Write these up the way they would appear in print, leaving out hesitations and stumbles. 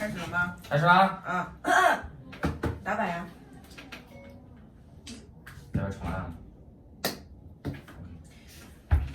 开始了吗？开始啦！啊，打板呀。 待会儿重来啊。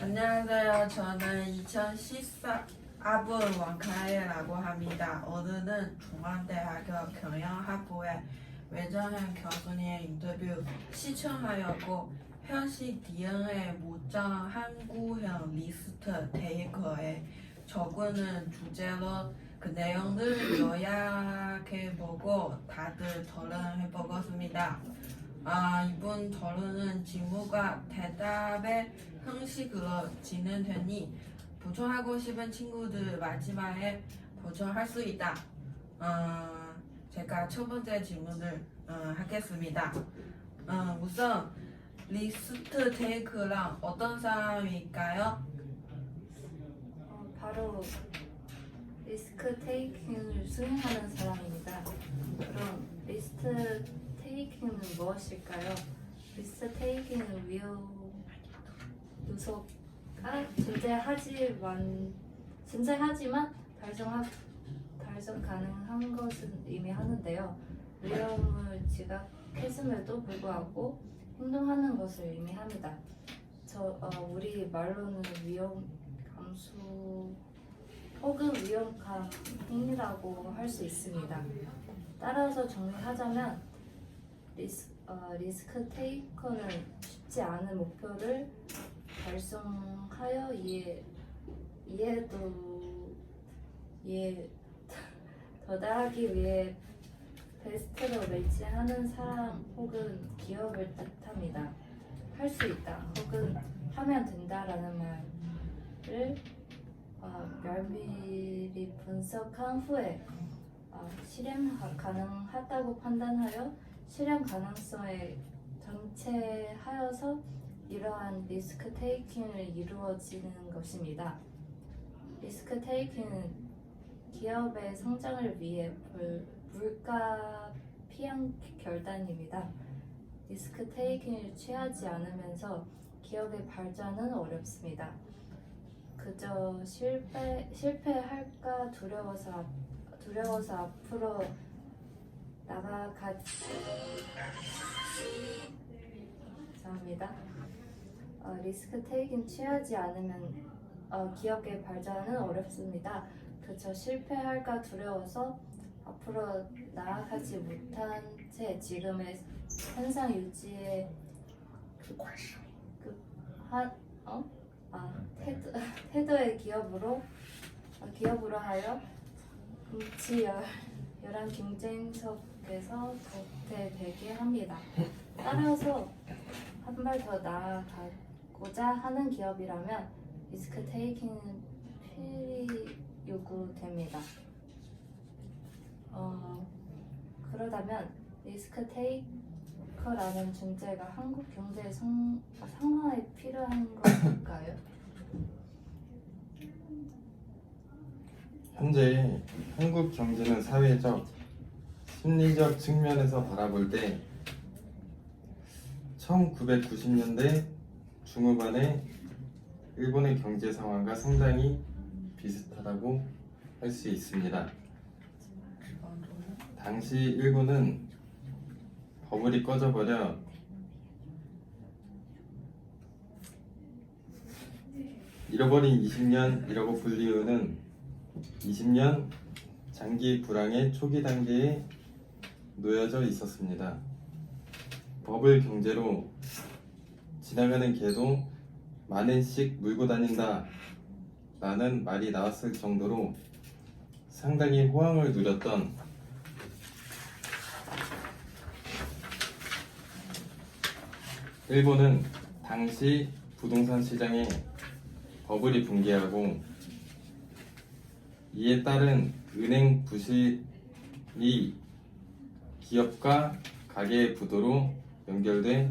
안녕하세요. 저는 2014 아분 왕카예라고 합니다. 오늘은 중앙대학교 경영학부의 외정현 교수님의 인터뷰 시청하였고 현실 DNA 무장 한국형 리스트 데이커에 적은 주제로 그 내용들을 요약해보고 다들 토론해보겠습니다. 이번 토론은 질문과 대답의 형식으로 진행되니 보충하고 싶은 친구들 마지막에 보충할 수 있다. 제가 첫 번째 질문을 하겠습니다. 우선 리스트 테이크랑 어떤 사람일까요? 바로 리스크 테이킹을 수행하는 사람입니다. 그럼 리스트 테이킹은 무엇일까요? 리스트 테이킹은 요소가 존재하지만 달성 가능한 것을 의미하는데요. 위험을 지각했음에도 불구하고 행동하는 것을 의미합니다. 우리 말로는 위험 감수 혹은 위험 감행이라고 할 수 있습니다. 따라서 정리하자면 리스크 테이커는 쉽지 않은 목표를 달성하여 도달하기 위해 베스트로 매치하는 사람 혹은 기업을 뜻합니다. 할 수 있다 혹은 하면 된다라는 말을 면밀히 분석한 후에 실행 가능하다고 판단하여 실행 가능성에 정체하여서 이러한 리스크 테이킹을 이루어지는 것입니다. 리스크 테이킹은 기업의 성장을 위해 불가피한 결단입니다. 리스크 테이킹을 취하지 않으면서 기업의 발전은 어렵습니다. 그저 실패할까 두려워서 앞으로 죄송합니다. 리스크 테이킹 취하지 않으면 기업의 발전은 어렵습니다. 그저 실패할까 두려워서 앞으로 나아가지 못한 채 지금의 현상 유지에 태도의 기업으로 하여 열한 경쟁 속에서 도태되게 합니다. 따라서 한 발 더 나아가고자 하는 기업이라면 리스크 테이킹은 필히 요구됩니다. 그러다면 리스크 테이커라는 존재가 한국 경제의 상황에 필요한 것일까요? 현재 한국 경제는 사회적, 심리적 측면에서 바라볼 때 1990년대 중후반의 일본의 경제 상황과 상당히 비슷하다고 할 수 있습니다. 당시 일본은 버블이 꺼져버려 잃어버린 20년이라고 불리우는 20년 장기 불황의 초기 단계에 놓여져 있었습니다. 버블 경제로 지나가는 개도 만엔씩 물고 다닌다 라는 말이 나왔을 정도로 상당히 호황을 누렸던 일본은 당시 부동산 시장에 버블이 붕괴하고 이에 따른 은행 부실이 기업과 가계의 부도로 연결돼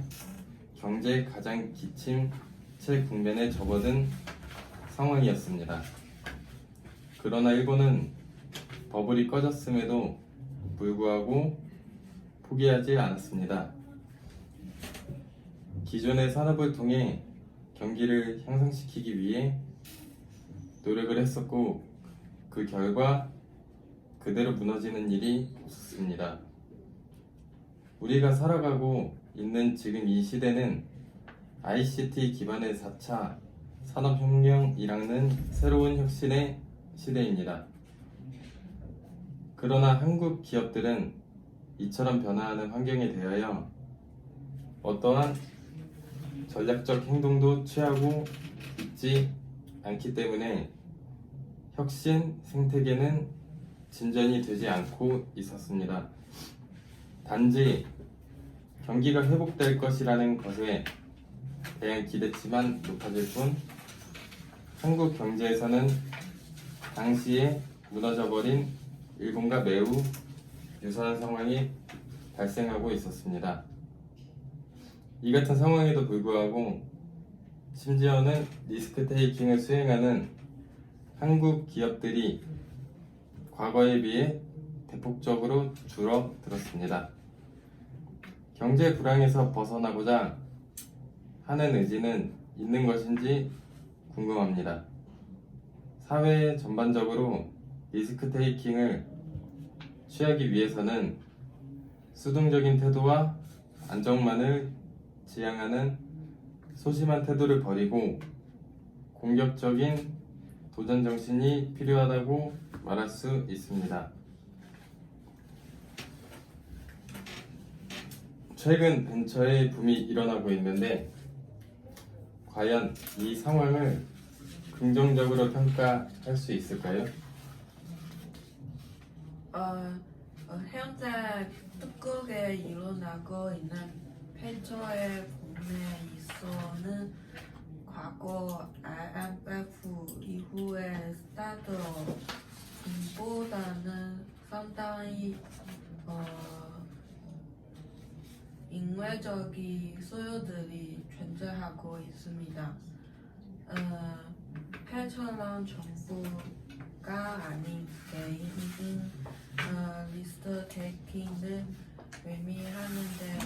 경제 가장 기침체 국면에 접어든 상황이었습니다. 그러나 일본은 버블이 꺼졌음에도 불구하고 포기하지 않았습니다. 기존의 산업을 통해 경기를 향상시키기 위해 노력을 했었고 그 결과 그대로 무너지는 일이 없었습니다. 우리가 살아가고 있는 지금 이 시대는 ICT 기반의 4차 산업혁명이라는 새로운 혁신의 시대입니다. 그러나 한국 기업들은 이처럼 변화하는 환경에 대하여 어떠한 전략적 행동도 취하고 있지 않기 때문에 혁신 생태계는 진전이 되지 않고 있었습니다. 단지 경기가 회복될 것이라는 것에 대한 기대치만 높아질 뿐 한국 경제에서는 당시에 무너져버린 일본과 매우 유사한 상황이 발생하고 있었습니다. 이 같은 상황에도 불구하고 심지어는 리스크 테이킹을 수행하는 한국 기업들이 과거에 비해 대폭적으로 줄어들었습니다. 경제 불황에서 벗어나고자 하는 의지는 있는 것인지 궁금합니다. 사회 전반적으로 리스크 테이킹을 취하기 위해서는 수동적인 태도와 안정만을 지향하는 소심한 태도를 버리고 공격적인 도전 정신이 필요하다고 말할 수 있습니다. 최근 벤처의 붐이 일어나고 있는데 과연 이 상황을 긍정적으로 평가할 수 있을까요? 현재 뜨겁게 일어나고 있는 벤처의 붐에 있어서는 과거 IMF 이후의 스타트업 붐보다는 상당히 인외적인 소요들이 존재하고 있습니다. 벤처는 정부가 아닌 개인이 리스크 테이킹을 의미하는데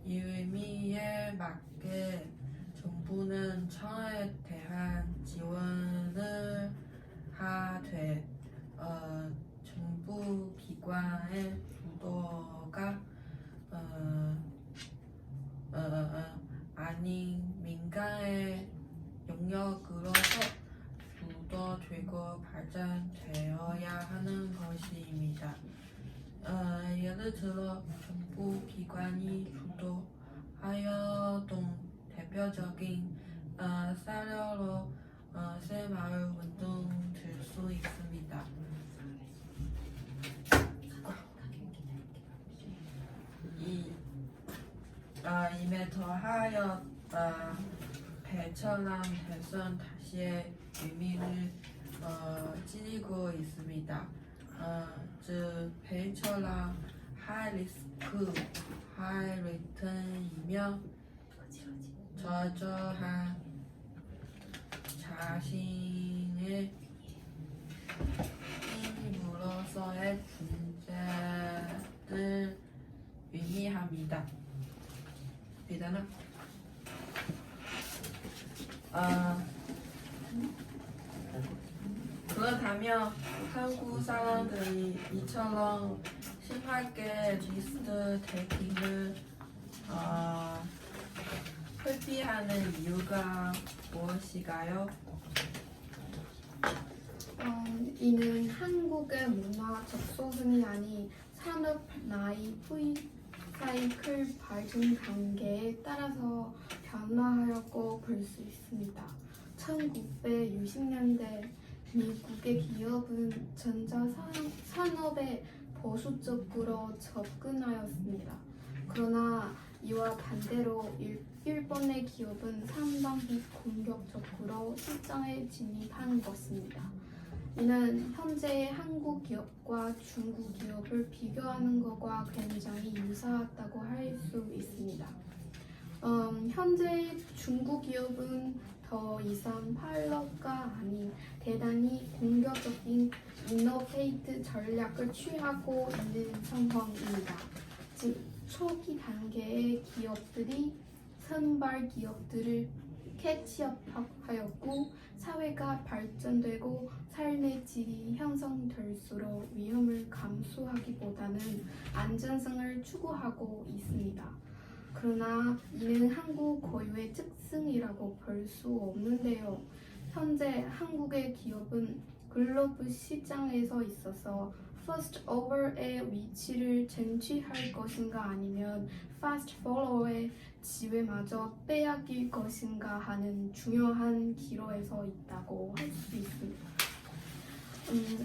이 의미에 맞게 정부는 처에 대한 지원을 하되 정부 기관의 주도가 아닌 민간의 영역으로서 주도되고 발전되어야 하는 것입니다. 예를 들어 정부 기관이 주도하여던 대표적인 사례로 새마을 운동 들 수 있습니다. 이에 더하여 벤처랑 대선 다시의 의미를 지니고 있습니다. 즉 벤처랑 하이 리스크, 하이 리턴이며 저조한 자신의 힘으로서의 존재를 의미합니다. 되나? 그렇다면 한국 사람들이 이처럼 심하게 리스크 테이킹을 회피하는 이유가 무엇일까요? 이는 한국의 문화적 소승이 아닌 산업 나이 후이 사이클 발전 단계에 따라서 변화하였고 볼 수 있습니다. 1960년대 미국의 기업은 전자산업에 보수적으로 접근하였습니다. 그러나 이와 반대로 일본의 기업은 상당히 공격적으로 시장에 진입한 것입니다. 이는 현재의 한국 기업과 중국 기업을 비교하는 것과 굉장히 유사하다고 할 수 있습니다. 현재 중국 기업은 더 이상 파일럿가 아닌 대단히 공격적인 이노베이트 전략을 취하고 있는 상황입니다. 즉 초기 단계의 기업들이 선발 기업들을 쉽게 취업하였고 사회가 발전되고 삶의 질이 형성될수록 위험을 감수하기보다는 안전성을 추구하고 있습니다. 그러나 이는 한국 고유의 특성이라고 볼 수 없는데요. 현재 한국의 기업은 글로벌 시장에서 있어서 first over의 위치를 쟁취할 것인가 아니면 fast follower의 지위마저 빼앗길 것인가 하는 중요한 기로에서 있다고 할 수 있습니다.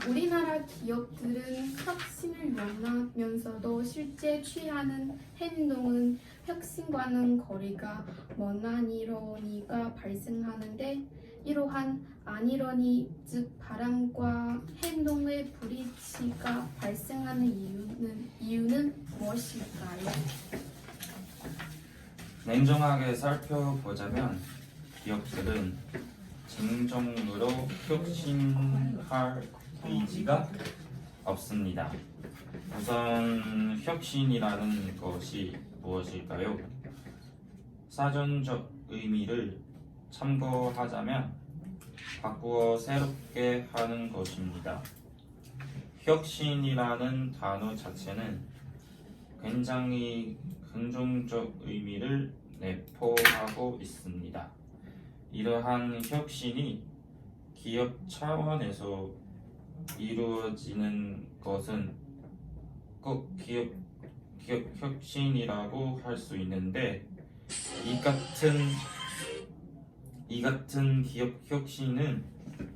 우리나라 기업들은 혁신을 원하면서도 실제 취하는 행동은 혁신과는 거리가 먼 이러니가 발생하는데 이러한 아니러니 즉 바람과 행동의 불일치가 발생하는 이유는 무엇일까요? 냉정하게 살펴보자면 기업들은 진정으로 혁신할 의지가 없습니다. 우선 혁신이라는 것이 무엇일까요? 사전적 의미를 참고하자면 바꾸어 새롭게 하는 것입니다. 혁신이라는 단어 자체는 굉장히 긍정적 의미를 내포하고 있습니다. 이러한 혁신이 기업 차원에서 이루어지는 것은 꼭 기업 혁신이라고 할 수 있는데 이 같은 기업 혁신은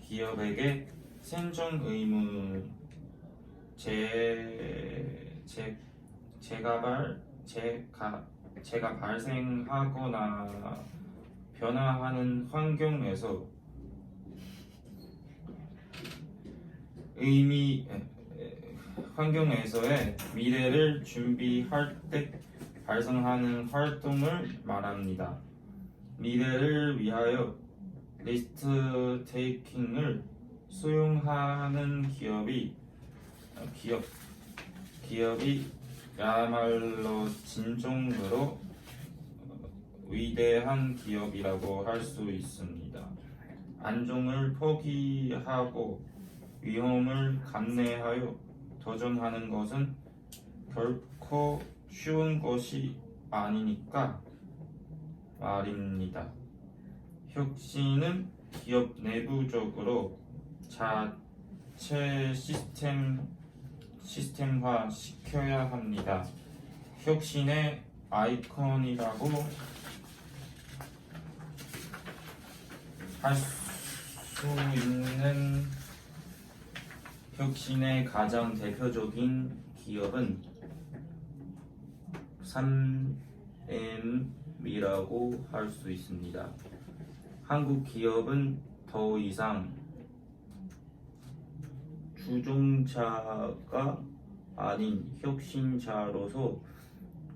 기업에게 생존 의무, 재가 발생하거나 변화하는 환경에서의 미래를 준비할 때 발생하는 활동을 말합니다. 미래를 위하여 리스크 테이킹을 수용하는 기업이야말로 진정으로 위대한 기업이라고 할 수 있습니다. 안정을 포기하고 위험을 감내하여 도전하는 것은 결코 쉬운 것이 아니니까 말입니다. 혁신은 기업 내부적으로 자체 시스템화 시켜야 합니다. 혁신의 아이콘이라고 할 수 있는 혁신의 가장 대표적인 기업은 3M이라고 할 수 있습니다. 한국 기업은 더 이상 주종자가 아닌 혁신자로서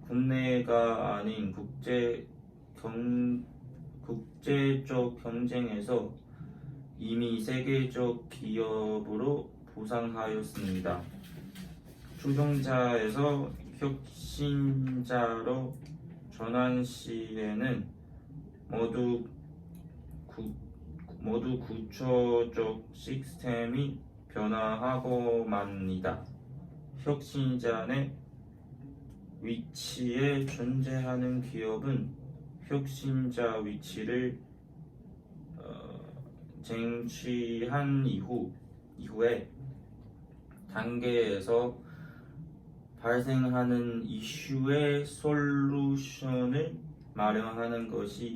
국내가 아닌 국제적 경쟁에서 이미 세계적 기업으로 부상하였습니다. 주종자에서 혁신자로 전환 시에는 모두 구조적 시스템이 변화하고 맙니다. 혁신자의 위치에 존재하는 기업은 혁신자 위치를 쟁취한 이후에 단계에서 발생하는 이슈의 솔루션을 마련하는 것이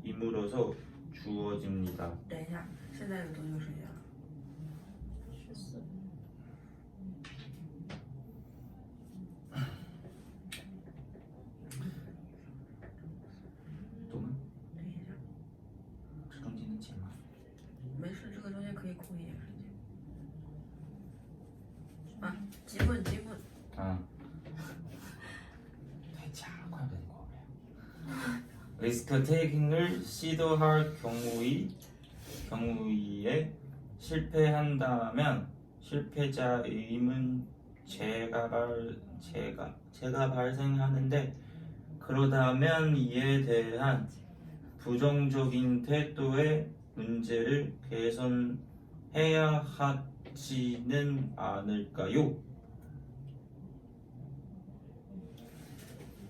임무로서 주어집니다. 等一下，现在的多久时间了？ 14. 또는 等一下，这中间能剪吗？没事，这个中间可以空一点时间。啊，积分。 快点过来。 리스크 테이킹을 시도할 경우에 실패한다면 실패자임은 제가 발생하는데 그러다면 이에 대한 부정적인 태도의 문제를 개선해야 하지는 않을까요?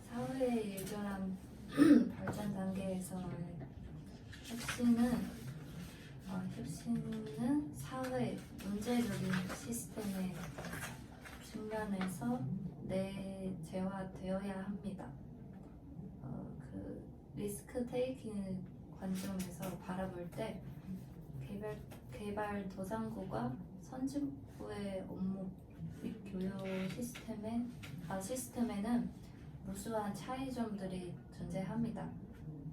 사회의 일정한 발전 단계에서의 혁신은 사회 문제적인 시스템의 측면에서 내재화되어야 합니다. 그 리스크 테이킹 관점에서 바라볼 때 개발 도상국과 선진국의 업무 및 교육 시스템에는 무수한 차이점들이 존재합니다.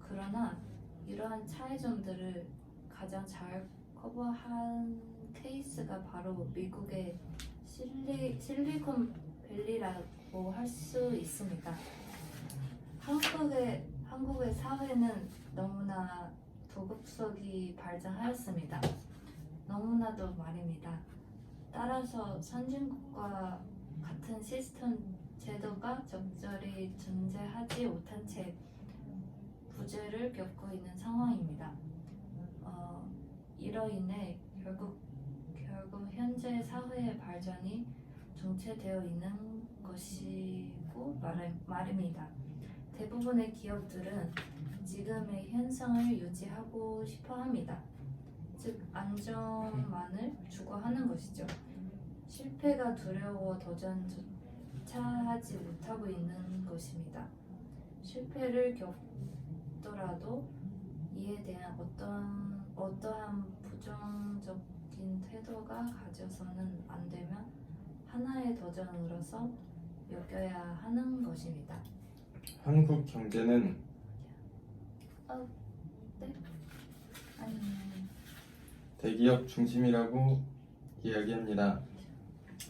그러나 이러한 차이점들을 가장 잘 커버한 케이스가 바로 미국의 실리콘밸리라고 할 수 있습니다. 한국의 사회는 너무나 도급속이 발전하였습니다. 너무나도 말입니다. 따라서 선진국과 같은 시스템 제도가 적절히 존재하지 못한 채 부재를 겪고 있는 상황입니다. 이로 인해 결국 현재 사회의 발전이 정체되어 있는 것이고 말입니다. 대부분의 기업들은 지금의 현상을 유지하고 싶어 합니다. 즉 안정만을 추구하는 것이죠. 실패가 두려워 도전조차 하지 못하고 있는 것입니다. 실패를 겪더라도 이에 대한 어떠한 부정적인 태도가 가져서는 안 되며 하나의 도전으로서 여겨야 하는 것입니다. 한국 경제는 대기업 중심이라고 이야기합니다.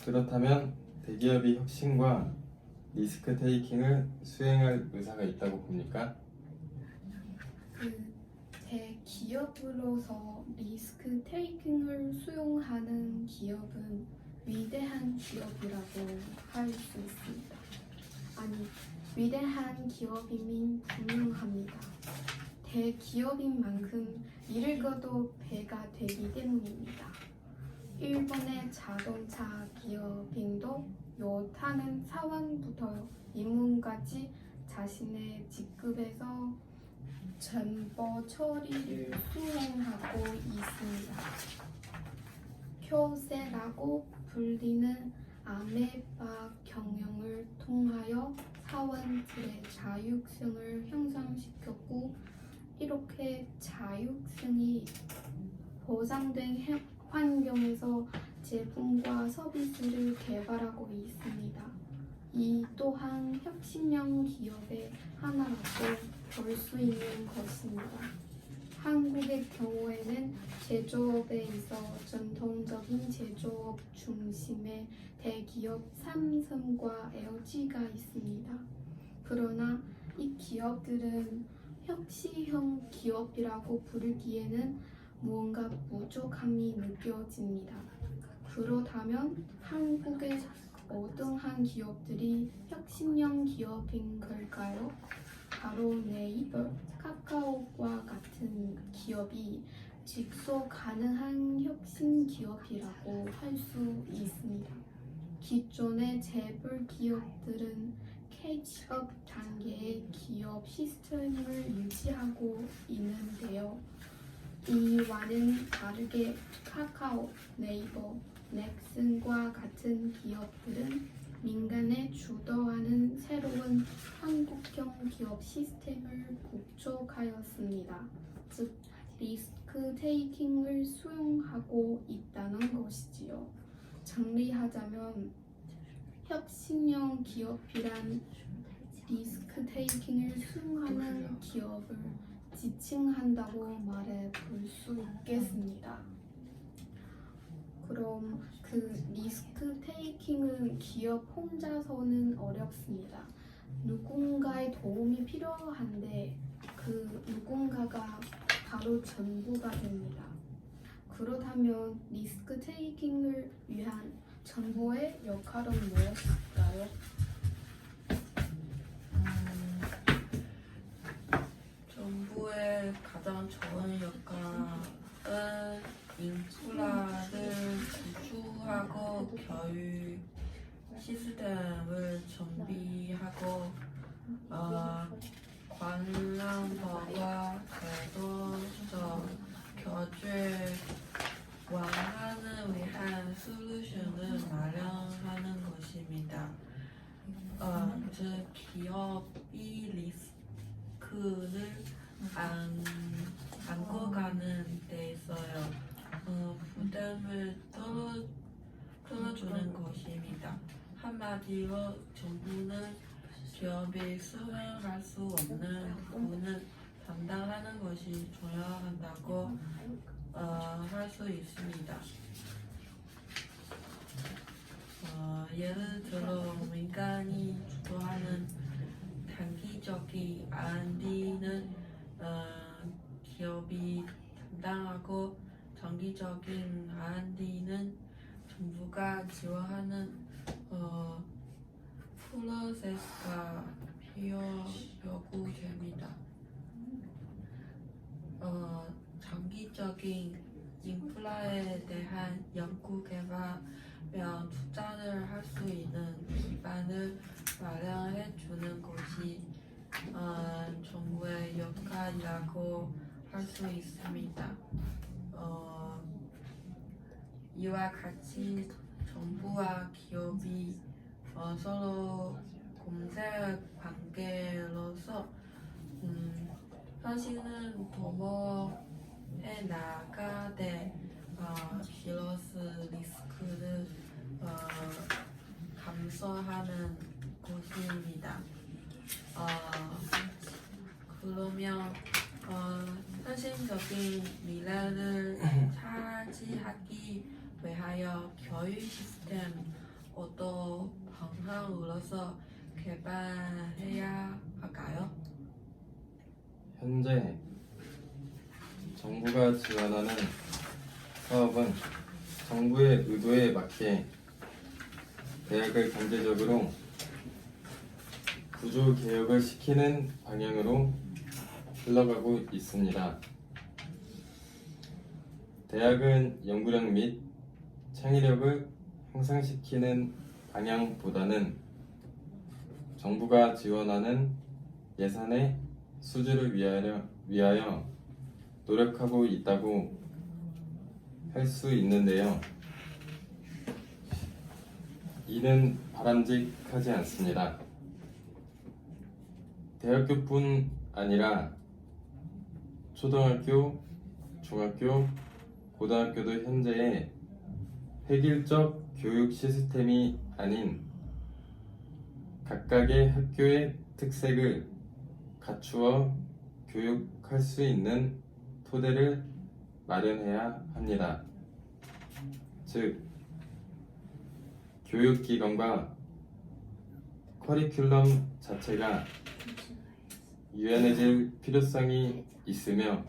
그렇다면 대기업이 혁신과 리스크 테이킹을 수행할 의사가 있다고 봅니까? 대기업으로서 리스크 테이킹을 수용하는 기업은 위대한 기업이라고 할 수 있습니다. 아니, 위대한 기업임이 분명합니다. 대기업인 만큼 읽어도 배가 되기 때문입니다. 일본의 자동차 기업인도 요타는 사원부터 임원까지 자신의 직급에서 전보 처리를 수행하고 있습니다. 교세라고 불리는 아메바 경영을 통하여 사원들의 자율성을 향상시켰고, 이렇게 자율성이 보장된 환경에서 제품과 서비스를 개발하고 있습니다. 이 또한 혁신형 기업의 하나라고 볼 수 있는 것입니다. 한국의 경우에는 제조업에 있어 전통적인 제조업 중심의 대기업 삼성과 LG가 있습니다. 그러나 이 기업들은 혁신형 기업이라고 부르기에는 무언가 부족함이 느껴집니다. 그렇다면 한국의 어떠한 기업들이 혁신형 기업인 걸까요? 바로 네이버, 카카오와 같은 기업이 지속 가능한 혁신 기업이라고 할 수 있습니다. 기존의 재벌 기업들은 캐치업 단계의 기업 시스템을 유지하고 있는데요. 이와는 다르게 카카오, 네이버, 넥슨과 같은 기업들은 민간에 주도하는 새로운 한국형 기업 시스템을 구축하였습니다. 즉, 리스크 테이킹을 수용하고 있다는 것이지요. 정리하자면 혁신형 기업이란 리스크 테이킹을 수용하는 기업을 지칭한다고 말해 볼 수 있겠습니다. 그럼 그 리스크 테이킹은 기업 혼자서는 어렵습니다. 누군가의 도움이 필요한데 그 누군가가 바로 전부가 됩니다. 그렇다면 리스크 테이킹을 위한 정부의 역할은 무엇일까요? 정부의 가장 좋은 역할은 인프라를 구축하고 교육 시스템을 정비하고 관람법과 제도적 교제 완화를 위한 솔루션을 마련하는 것입니다. 즉 기업이 리스크를 안고가는 데 있어요. 부담을 덜어주는 것입니다. 한마디로 정부는 기업이 수행할 수 없는 부분을 담당하는 것이 중요하다고 할 수 있습니다. 예를 들어 민간이 주도하는 단기적인 R&D는 기업이 담당하고 장기적인 R&D는 정부가 지원하는 프로세스가 요구됩니다. 장기적인 인프라에 대한 연구 개발며 투자를 할 수 있는 기반을 마련해 주는 것이 정부의 역할이라고 할 수 있습니다. 이와 같이 정부와 기업이 서로 공생 관계로서 현실은 도모해 나가되 비로소 리스크를 감소하는 것입니다. 그러면 현실적인 미래를 차지하기 위하여 교육 시스템 어떤 방향으로서 개발해야 할까요? 현재 정부가 지원하는 사업은 정부의 의도에 맞게 대학을 강제적으로 구조 개혁을 시키는 방향으로 흘러가고 있습니다. 대학은 연구력 및 창의력을 향상시키는 방향보다는 정부가 지원하는 예산의 수주를 위하여 노력하고 있다고 할 수 있는데요. 이는 바람직하지 않습니다. 대학교뿐 아니라 초등학교, 중학교, 고등학교도 현재의 획일적 교육 시스템이 아닌 각각의 학교의 특색을 갖추어 교육할 수 있는 토대를 마련해야 합니다. 즉, 교육기관과 커리큘럼 자체가 유연해질 필요성이 있으며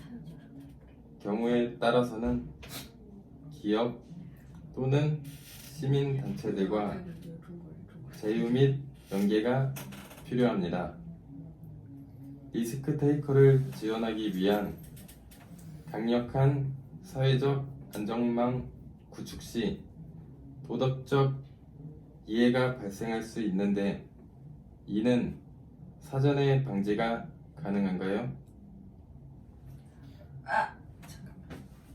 경우에 따라서는 기업 또는 시민단체들과 제휴 및 연계가 필요합니다. 리스크 테이커를 지원하기 위한 강력한 사회적 안전망 구축 시 도덕적 이해가 발생할 수 있는데 이는 사전에 방지가 가능한가요?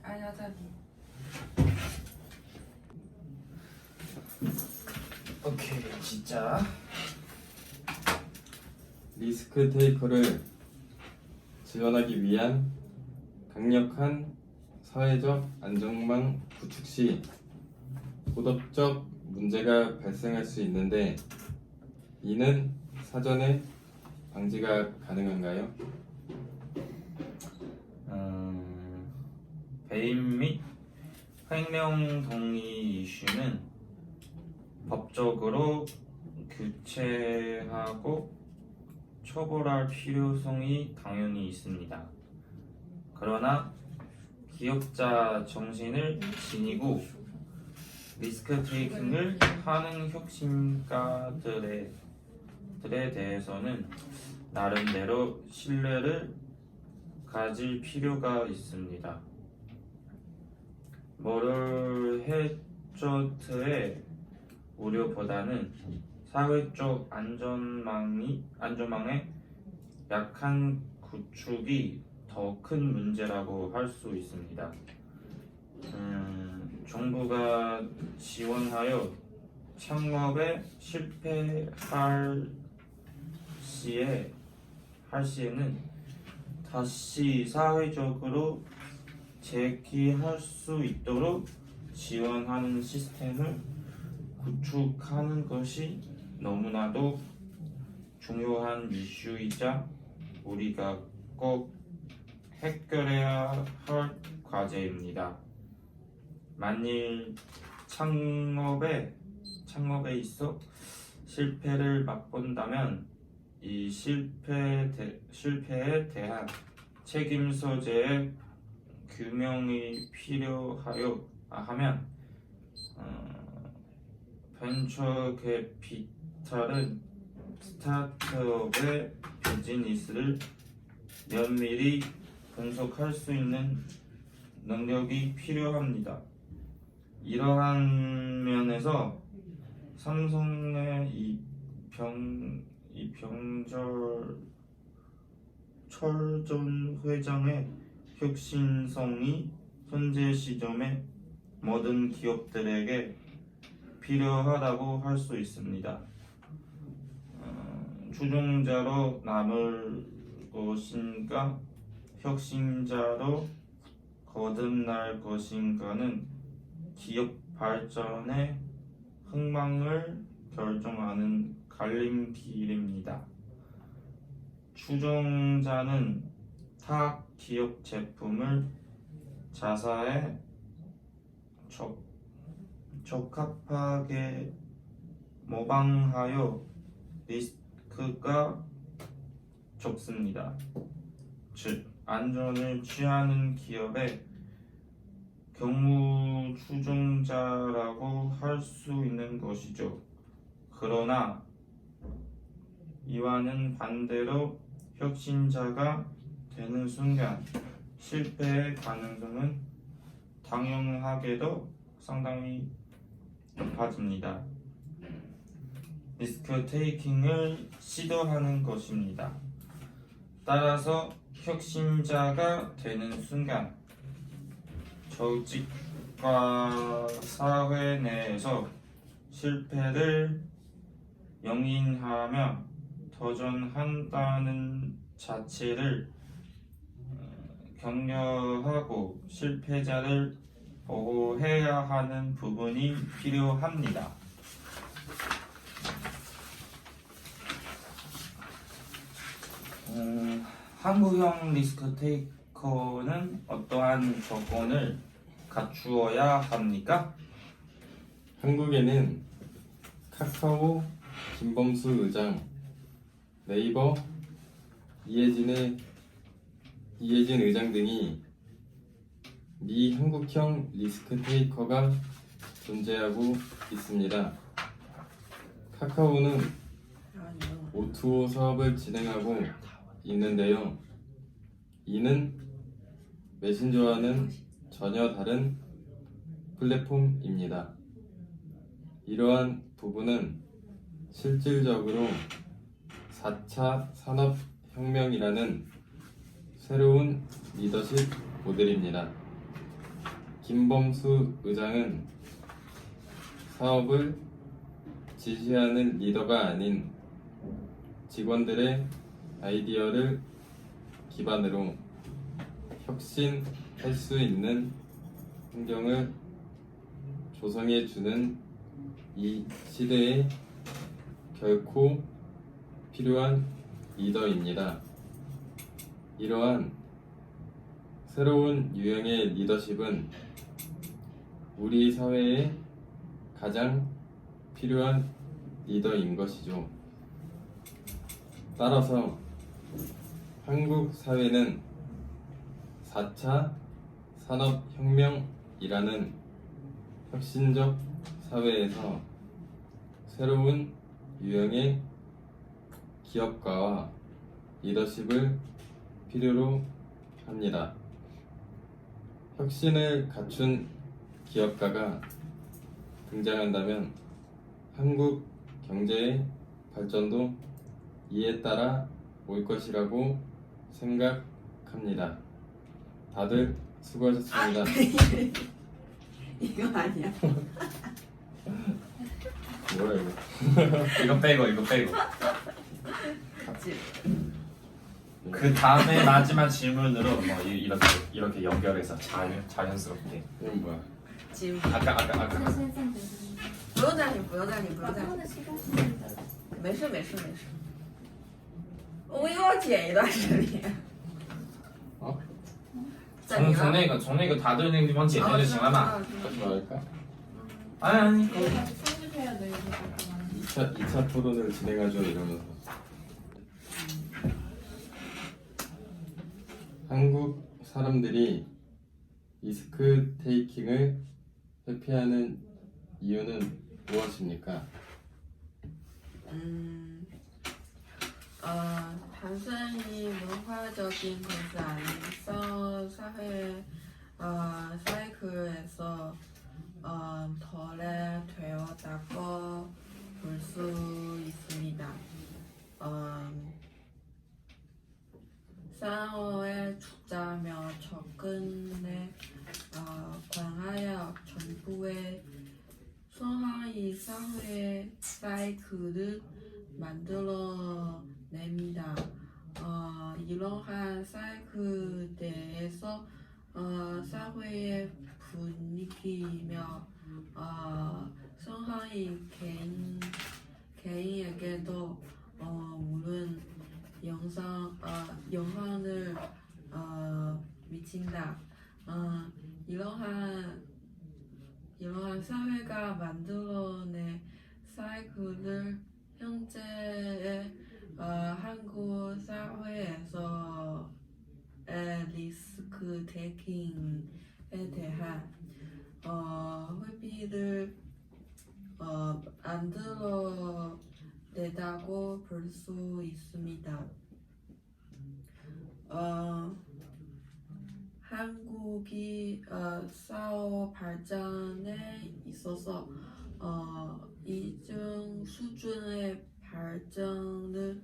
알려드리. 오케이, 진짜. 리스크 테이커를 지원하기 위한 강력한 사회적 안전망 구축 시 도덕적 문제가 발생할 수 있는데 이는 사전에 방지가 가능한가요? 배임 및 횡령 동의 이슈는 법적으로 규제하고 처벌할 필요성이 당연히 있습니다. 그러나 기업자 정신을 지니고 리스크 테이킹을 하는 혁신가들에 대해서는 나름대로 신뢰를 가질 필요가 있습니다. 모럴 해저트의 우려보다는 사회적 안전망의 약한 구축이 더 큰 문제라고 할 수 있습니다. 정부가 지원하여 창업에 실패할 시에는 다시 사회적으로 재기할 수 있도록 지원하는 시스템을 구축하는 것이 너무나도 중요한 이슈이자 우리가 꼭 해결해야 할 과제입니다. 만일 창업에 있어 실패를 맛본다면 이 실패에 대한 책임 소재의 규명이 필요하면 벤처 캐피탈은 스타트업의 비즈니스를 면밀히 분석할 수 있는 능력이 필요합니다. 이러한 면에서 삼성의 이 철전 회장의 혁신성이 현재 시점에 모든 기업들에게 필요하다고 할 수 있습니다. 추종자로 남을 것인가 혁신자로 거듭날 것인가는 기업 발전의 흥망을 결정하는 갈림길입니다. 추종자는 타 기업 제품을 자사에 적합하게 모방하여 리스크가 적습니다. 즉, 안전을 취하는 기업의 경무 추종자라고 할 수 있는 것이죠. 그러나 이와는 반대로 혁신자가 되는 순간 실패의 가능성은 당연하게도 상당히 높아집니다. 리스크 테이킹을 시도하는 것입니다. 따라서 혁신자가 되는 순간 조직과 사회 내에서 실패를 용인하며 도전한다는 자체를 격려하고 실패자를 보호해야 하는 부분이 필요합니다. 한국형 리스크 테이커는 어떠한 조건을 갖추어야 합니까? 한국에는 카카오 김범수 의장, 네이버 이혜진 의장 등이 미한국형 리스크 테이커가 존재하고 있습니다. 카카오는 O2O 사업을 진행하고 있는데요. 이는 메신저와는 전혀 다른 플랫폼입니다. 이러한 부분은 실질적으로 4차 산업혁명이라는 새로운 리더십 모델입니다. 김범수 의장은 사업을 지시하는 리더가 아닌 직원들의 아이디어를 기반으로 혁신할 수 있는 환경을 조성해 주는 이 시대에 결코 필요한 리더입니다. 이러한 새로운 유형의 리더십은 우리 사회에 가장 필요한 리더인 것이죠. 따라서 한국 사회는 4차 산업혁명이라는 혁신적 사회에서 새로운 유형의 기업가와 리더십을 필요로 합니다. 혁신을 갖춘 기업가가 등장한다면 한국 경제의 발전도 이에 따라 올 것이라고 생각합니다. 다들 수고하셨습니다. 이거 아니야. 뭐야 이거? 이거 빼고. 같이. 그 다음에 마지막 질문으로 뭐 이렇게 연결해서 자연스럽게. 이건 뭐야? 지금 아까 不用担心，不用担心，不用担 아까는 心， 시간 쓰는데 没事没事没事。我又要剪一段视频。哦，在你那从那个答对那个地方剪掉就行了嘛。 다시 말할까? 아니 아직 편집해야 돼 이거. 2차 토론을 진행하죠 이러면서. 한국 사람들이 리스크 테이킹을 회피하는 이유는 무엇입니까? 단순히 문화적인 것이 아니서 사이클에서 덜에 되었다고 볼 수 있습니다. 사회의 투자며 접근에 관하여 정부의 소화의 사회 사이클을 만들어냅니다. 이러한 사이클 대해서 사회의 분위기며 소화의 개인에게도 물론 영향을 미친다. 이러한 사회가 만들어낸 사이클을 현재의 한국 사회에서 리스크 테이킹에 대한 회피를 만들어내다고 볼 수 있습니다. 한국이 사업 발전에 있어서 이중 수준의 발전을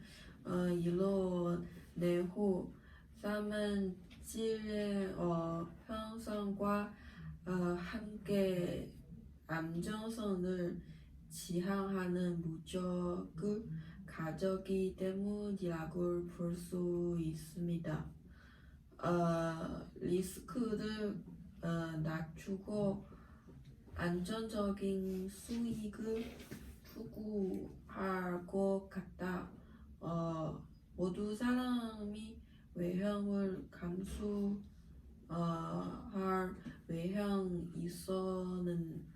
이뤄낸 후 삶은 질의 향상과 함께 안정성을 지향하는 목적을 가졌기 때문이라고 볼 수 있습니다. 리스크를 낮추고 안정적인 수익을 추구할 것 같다. 모두 사람이 외형을 감수할 외형이 있어는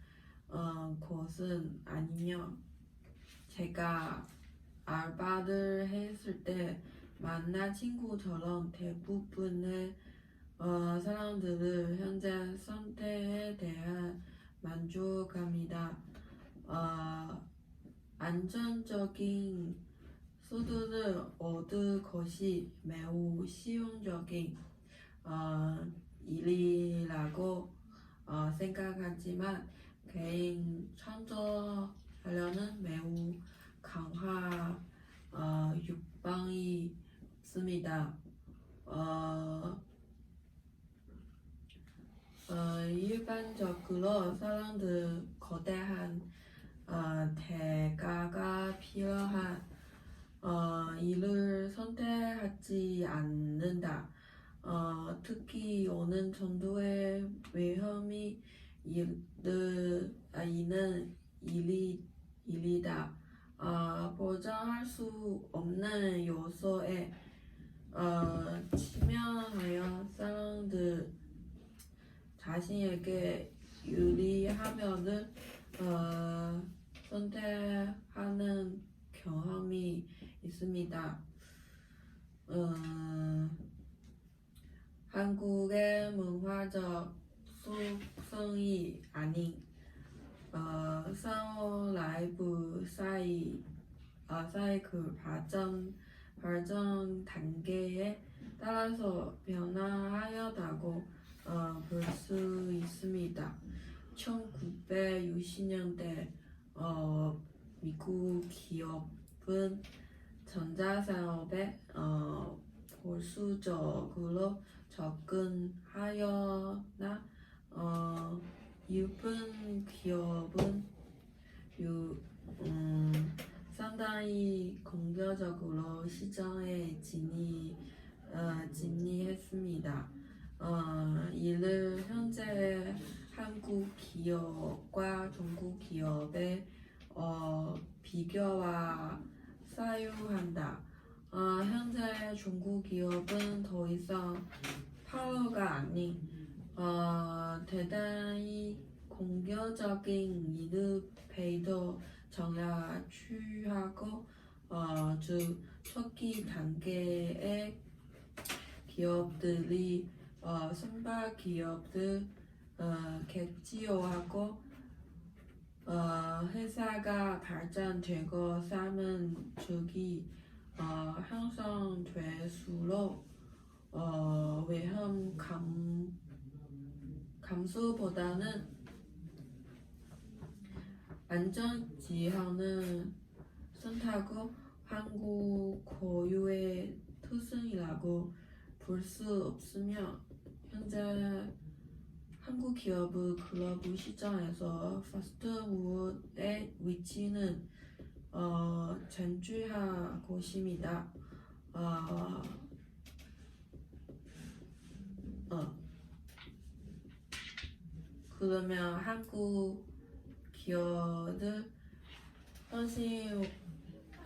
것은 아니며 제가 알바를 했을 때 만난 친구처럼 대부분의 사람들은 현재 선택에 대한 만족합니다. 안정적인 수준을 얻을 것이 매우 실용적인 일이라고 생각하지만 개인 창조하려는 매우 강한 욕망이 있습니다. 일반적으로 사람들 거대한 대가가 필요한 일을 선택하지 않는다. 특히 어느 정도의 위험이 있는 일이다. 보장할 수 없는 요소에 치명하여 사람들 자신에게 유리하면은 선택하는 경험이 있습니다. 한국의 문화적 속성이 아닌 사업 라이프 사이클 발전 단계에 따라서 변화하였다고 볼 수 있습니다. 1960년대 미국 기업은 전자산업에 보수적으로 접근하였나 일본 기업은 상당히 공격적으로 시장에 진입했습니다. 이를 현재 한국 기업과 중국 기업의 비교와 사유한다. 현재 중국 기업은 더 이상 파워가 아닌 대단히 공격적인 인노베이터 전략을 취하고 즉 초기 단계의 기업들이 선박 기업들 객지화하고 회사가 발전되고 삶은 질이 향상될수록 위험 감소보다는 안전지향을 선택하고 한국 고유의 특성이라고 볼 수 없으며 현재 한국 기업의 글로벌 시장에서 패스트푸드의 위치는 견주할 것입니다. 그러면 한국 기업들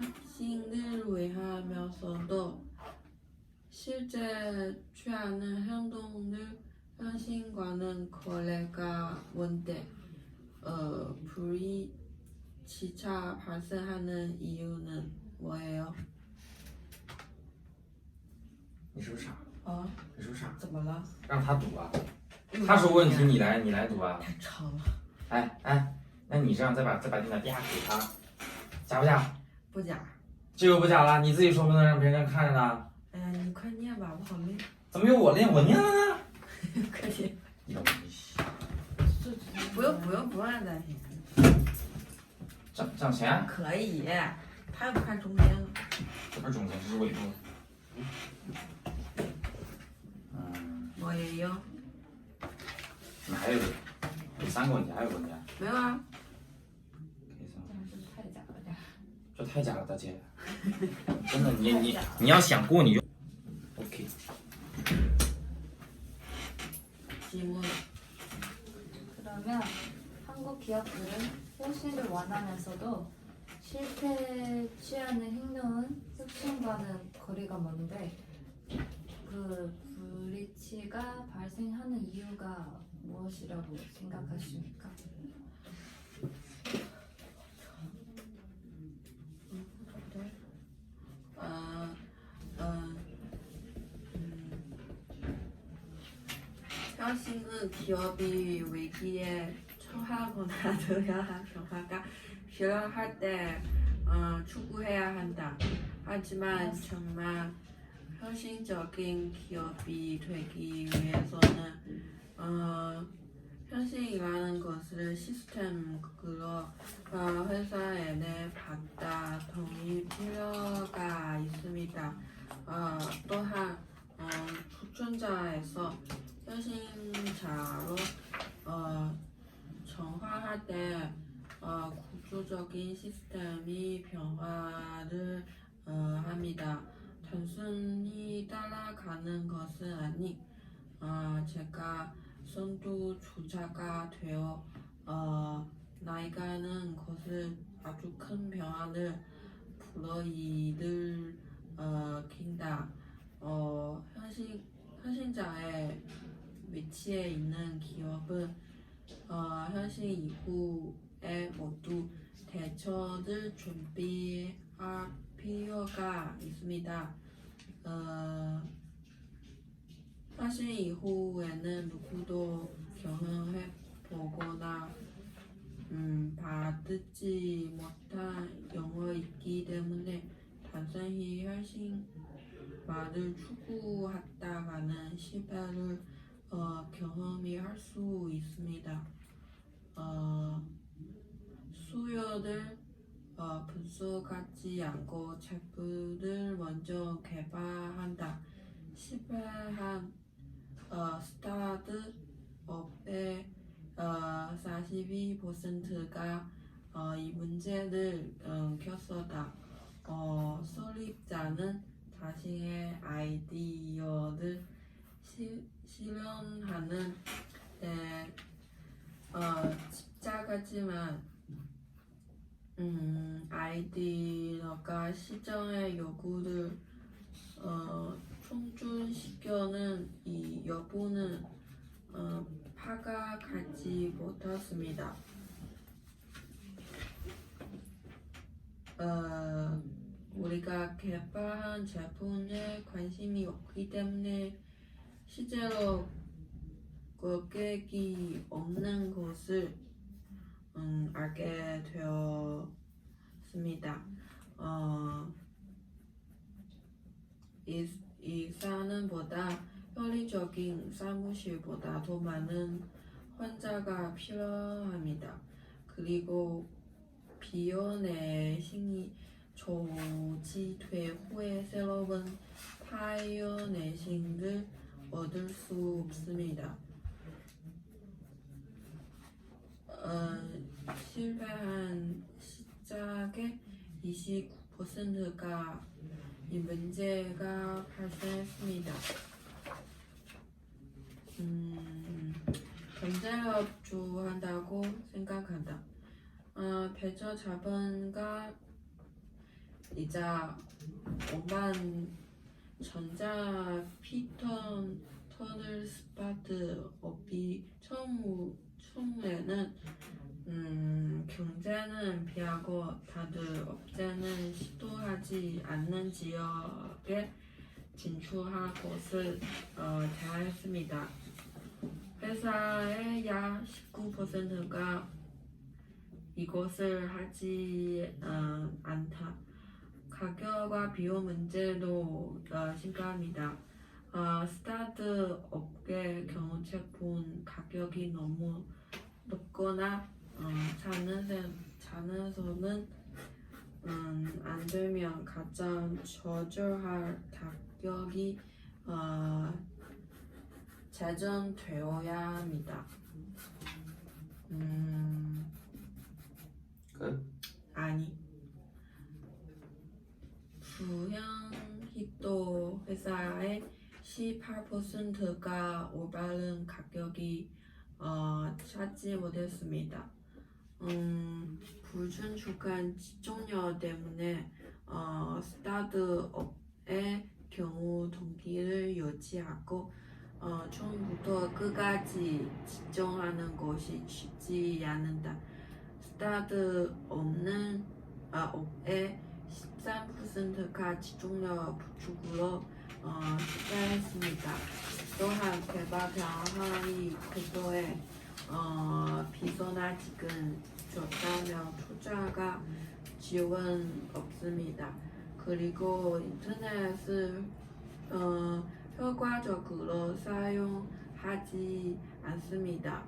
혁신을 위하면서도 실제 취하는 행동을 현실과는 거래가 뭔데 불이치차 발생하는 이유는 뭐예요? 你是不是傻？啊，你是不是傻？怎么了？让他读啊，他说问题你来读啊。太长了，哎，那你这样再把电脑啪给他，假不假？不假。这又不假了，你自己说不能让别人看着呢。哎呀，你快念吧，我好累。怎么有我念？我念了呢。快点。一点问题。不用担心。涨钱？可以，他又不看中间了。这不是中间，这是尾部。我也有。哪还有个？有3个问题，还有个问题啊？没有啊。这太假了点。这太假了，大姐。真的，你要想过你就 OK。 질문. 그러면 한국 기업들은 혁신을 원하면서도 실패 취하는 행동은 혁신과는 거리가 먼데 그 불이치가 발생하는 이유가 무엇이라고 생각하십니까? 혁신은 기업이 위기에 처하거나 들어야 변화가 필요할 때 추구해야 한다. 하지만 정말 혁신적인 기업이 되기 위해서는 혁신이라는 것을 시스템으로 회사에 받다 동의 필요가 있습니다. 또한 추천자에서 혁신자로 정화할 때 구조적인 시스템이 변화를 합니다. 단순히 따라가는 것은 아니 제가 선두주자가 되어 나아가는 것을 아주 큰 변화를 불러일으킨다. 혁신자의 위치에 있는 기업은 혁신 이후에 모두 대처를 준비할 필요가 있습니다. 혁신 이후에는 누구도 경험해 보거나 받지 못한 영역이기 때문에 단순히 말을 추구하다가는 실패를 경험할 수 있습니다. 수요를 분석하지 않고 제품을 먼저 개발한다. 실패한 스타트업의 42%가 이 문제를 겪었다. 설립자는 자신의 아이디어를 실현하는 데 집착하지만 아이디어가 시장의 요구를 충족시켜는 이 여부는 파악하지 못했습니다. 우리가 개발한 제품에 관심이 없기 때문에 실제로 고객이 없는 것을 알게 되었습니다. 이 사는보다 효율적인 사무실보다 더 많은 환자가 필요합니다. 그리고 비연의 힘이 조직된 후에 새로운 파이어내신을 얻을 수 없습니다. 실패한 시작의 29%가 이 문제가 발생했습니다. 경제력 좋아한다고 생각한다. 배저 자본가 이자 5만 전자 피턴 터널 스파트 업이 처음에는 경제는 피하고 다들 업체는 시도하지 않는 지역에 진출할 것을 제안했습니다. 회사의 약 19%가 이것을 하지 않다. 가격과 비용 문제도 심각합니다. 스타트 업계 경우 제품 가격이 너무 높거나 자는서는 안 되면 가장 저렴할 가격이 제정되어야 합니다. 끝? 아니. 부형히또 회사의 18%가 올바른 가격이 찾지 못했습니다. 불준축한 집중력 때문에 스타트업의 경우 동기를 유지하고 처음부터 끝까지 집중하는 것이 쉽지 않는다. 스타트업의 13%가 집중력 부족으로 실패했습니다. 또한 개발 방안이 궤도에 비선아직은 좋다며 투자가 지원 없습니다. 그리고 인터넷을 효과적으로 사용하지 않습니다.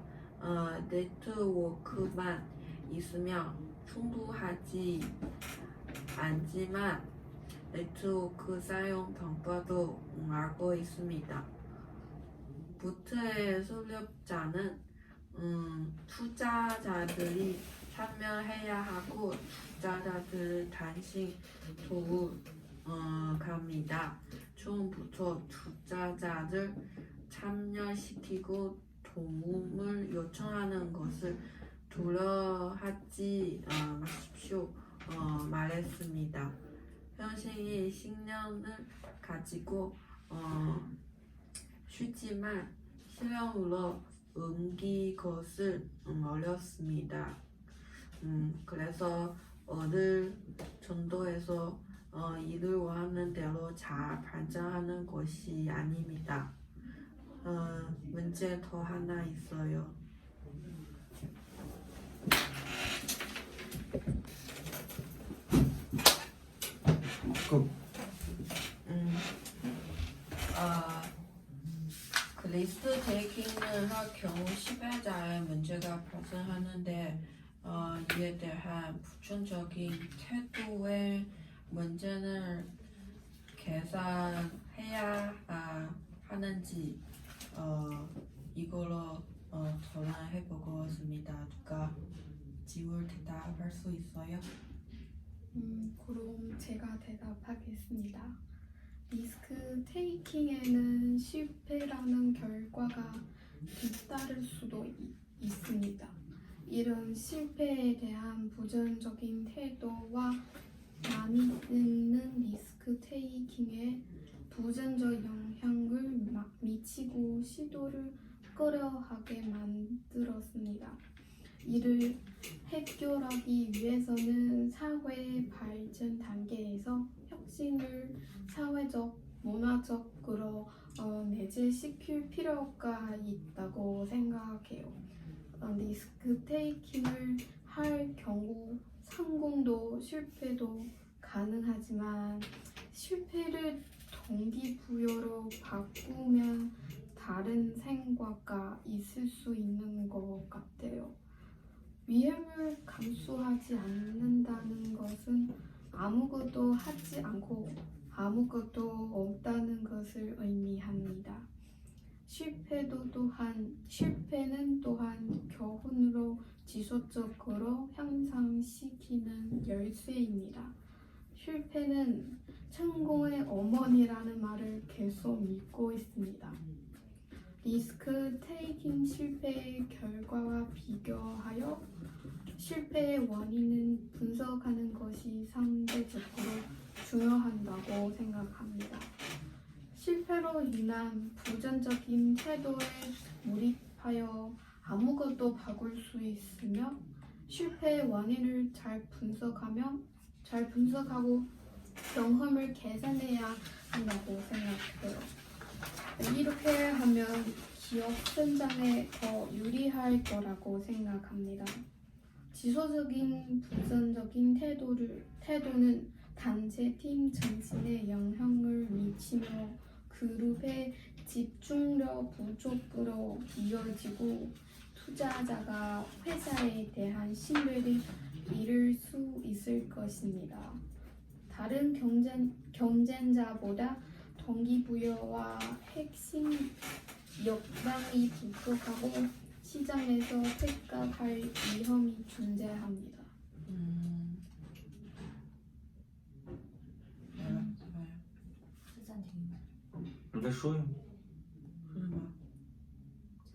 네트워크만 있으면 충분하지 않지만 네트워크 사용 방법도 알고 있습니다. 부트의 설립자는 투자자들이 참여해야 하고 투자자들 단신 도움갑니다. 처음부터 투자자들 참여시키고 도움을 요청하는 것을 두려워하지 마십시오. 말했습니다. 현실의 신념을 가지고 쉽지만 실행으로 옮길 것을 어렵습니다. 그래서 어느 정도에서 이를 원하는 대로 잘 발전하는 것이 아닙니다. 문제 더 하나 있어요. 끝. 리스크가 발생하는데 이에 대한 부정적인 태도의 문제를 개선해야 하는지 이걸로 토론해보고 있습니다. 누가 지울 대답할 수 있어요? 그럼 제가 대답하겠습니다. 리스크 테이킹에는 실패라는 결과가 뒤따를 수도 있습니다. 이런 실패에 대한 부정적인 태도와 많이 있는 리스크 테이킹에 부정적 영향을 미치고 시도를 꺼려하게 만들었습니다. 이를 해결하기 위해서는 사회 발전 단계에서 혁신을 사회적, 문화적으로 내재시킬 필요가 있다고 생각해요. 리스크 테이킹을 할 경우 성공도 실패도 가능하지만 실패를 동기부여로 바꾸면 다른 생각가 있을 수 있는 것 같아요. 위험을 감수하지 않는다는 것은 아무것도 하지 않고 아무것도 없다는 것을 의미합니다. 실패는 또한 교훈으로 지속적으로 향상시키는 열쇠입니다. 실패는 성공의 어머니라는 말을 계속 믿고 있습니다. 리스크 테이킹 실패의 결과와 비교하여 실패의 원인을 분석하는 것이 상대적으로 중요하다고 생각합니다. 실패로 인한 부정적인 태도에 몰입하여 아무것도 바꿀 수 있으며 실패의 원인을 잘 분석하고 경험을 개선해야 한다고 생각해요. 이렇게 하면 기업 성장에 더 유리할 거라고 생각합니다. 지속적인 부정적인 태도는 단체 팀 전신에 영향을 미치며 그룹의 집중력 부족으로 이어지고 투자자가 회사에 대한 신뢰를 잃을 수 있을 것입니다. 다른 경쟁자보다 동기부여와 핵심 역량이 부족하고 시장에서 퇴각할 위험이 존재합니다. 暂停。你再说呀，是什么？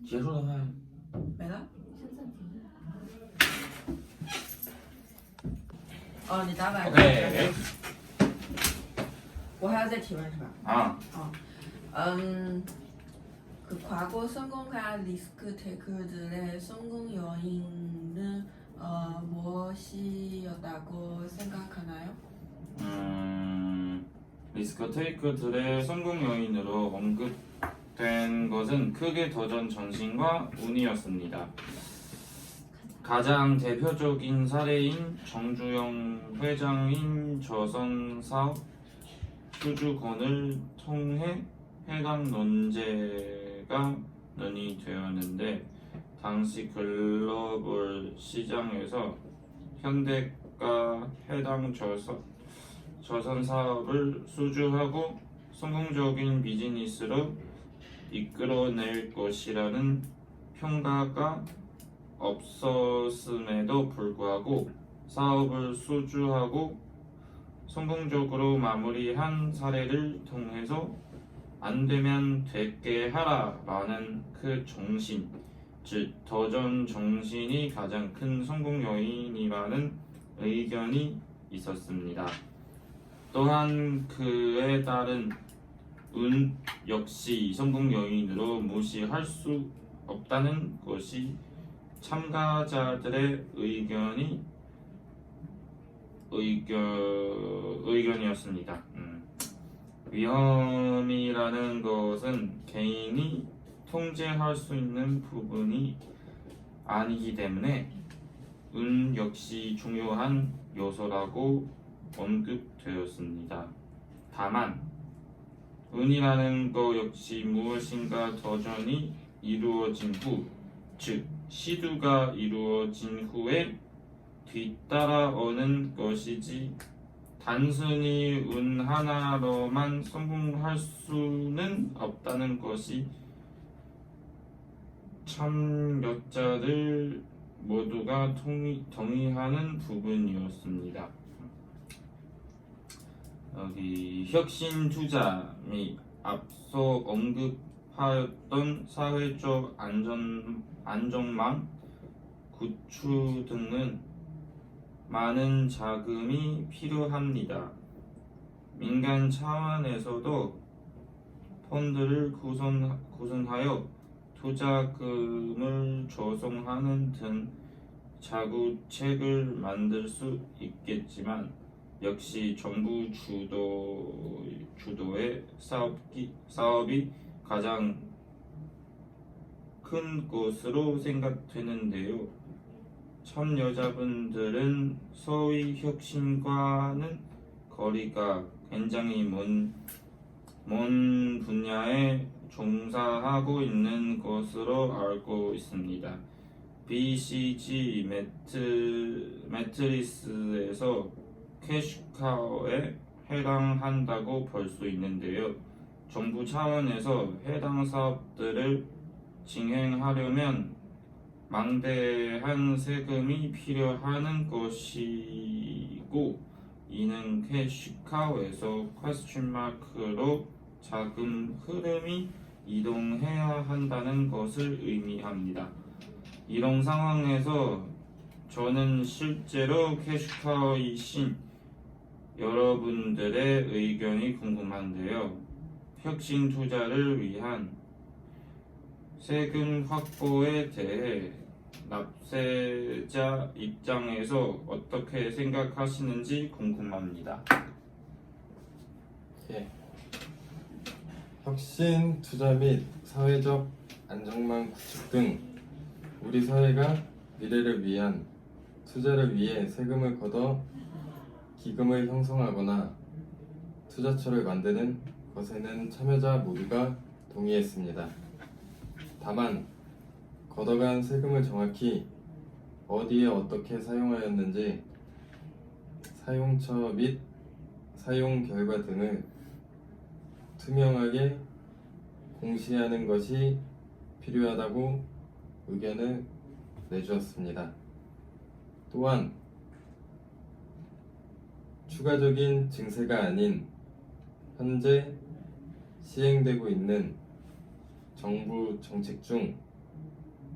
结束的话呀。没了？先暂停。哦，你打板。 OK。我还要再提问是吧？ 아, 그 과거 성공한 리스크 테이커들의 성공 요인은 무엇이었다고 생각하나요? 리스크 테이크들의 성공 요인으로 언급된 것은 크게 도전 정신과 운이었습니다. 가장 대표적인 사례인 정주영 회장인 조선사업 수주권을 통해 해당 논제가 논의되었는데 당시 글로벌 시장에서 현대가 해당 조선 사업을 수주하고 성공적인 비즈니스로 이끌어낼 것이라는 평가가 없었음에도 불구하고 사업을 수주하고 성공적으로 마무리한 사례를 통해서 안 되면 되게 하라라는 그 정신, 즉 도전 정신이 가장 큰 성공 요인이라는 의견이 있었습니다. 또한 그에 따른 운 역시 성공 요인으로 무시할 수 없다는 것이 참가자들의 의견이었습니다. 위험이라는 것은 개인이 통제할 수 있는 부분이 아니기 때문에 운 역시 중요한 요소라고 언급되었습니다. 다만 운이라는 것 역시 무엇인가 도전이 이루어진 후, 즉 시도가 이루어진 후에 뒤따라오는 것이지 단순히 운 하나로만 성공할 수는 없다는 것이 참여자들 모두가 동의하는 부분이었습니다. 여기 혁신 투자 및 앞서 언급하였던 사회적 안전망 구축 등은 많은 자금이 필요합니다. 민간 차원에서도 펀드를 구성하여 투자금을 조성하는 등 자구책을 만들 수 있겠지만 역시 정부 주도의 사업이 가장 큰 것으로 생각되는데요. 참여자분들은 소위 혁신과는 거리가 굉장히 먼 분야에 종사하고 있는 것으로 알고 있습니다. BCG 매트리스에서 캐시카우에 해당한다고 볼 수 있는데요. 정부 차원에서 해당 사업들을 진행하려면 망대한 세금이 필요한 것이고 이는 캐시카우에서 퀘스천 마크로 자금 흐름이 이동해야 한다는 것을 의미합니다. 이런 상황에서 저는 실제로 캐시카우이신 여러분들의 의견이 궁금한데요. 혁신 투자를 위한 세금 확보에 대해 납세자 입장에서 어떻게 생각하시는지 궁금합니다. 예. 혁신 투자 및 사회적 안정망 구축 등 우리 사회가 미래를 위한 투자를 위해 세금을 걷어 기금을 형성하거나 투자처를 만드는 것에는 참여자 모두가 동의했습니다. 다만 걷어간 세금을 정확히 어디에 어떻게 사용하였는지 사용처 및 사용 결과 등을 투명하게 공시하는 것이 필요하다고 의견을 내주었습니다. 또한 추가적인 증세가 아닌 현재 시행되고 있는 정부 정책 중